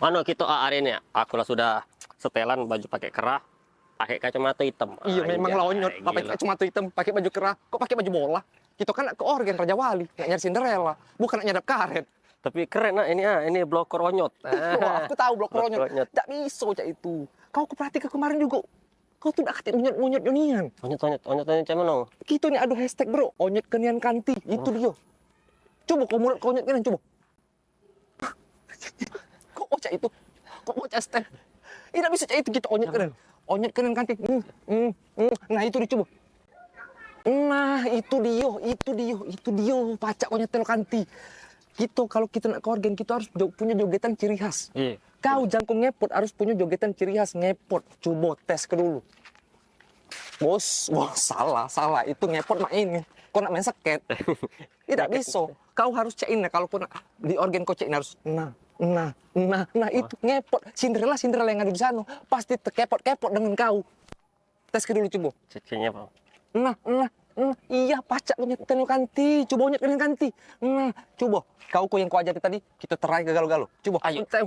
Mana kita hari ini ya? Aku lah sudah setelan baju pakai kerah, pakai kacamata hitam. Iya memang lonyot, pakai gila. kacamata hitam, pakai baju kerah, kok pakai baju bola? Kita kan ke organ Raja Wali, nggak nyari Cinderella, bukan nyadap karet. Tapi keren nah ini blokor onyot. Wah, aku tahu blok Blok lonyot. lonyot. Nggak bisa cak itu. Kau keperhatikan kemarin juga. Kau tuh udah kata onyot yonian. Onyot macam mana? Kita nih ada hashtag bro, onyot kenian kanti, itu dia. Coba kau mulut kau onyot kenian coba. Kok ocak itu? Kok ocak step? Tidak bisa cak itu kita onyot kenian. Onyot kenian kanti. Nah itu dia coba. Nah itu dia, pacak onyot telo kanti. Gitu kalau kita nak ke organ kita harus punya jogetan ciri khas. Iya. Kau jangkung ngepot harus punya jogetan ciri khas ngepot. Coba tes ke dulu. Bos, wah salah. Itu ngepot main. Kau nak main seket. Tidak bisa. Kau harus cekin kalau kau nak di organ kau cekin harus nah itu ngepot. Cinderella yang ada di sana pasti terkepot dengan kau. Tes ke dulu coba. Cecinya apa? Iya pacak kau nyetel kanti. Coba nyetel kanti. Coba. Kau yang kau ajari tadi kita terai gagal-galau. Coba. Ayo. Enteng.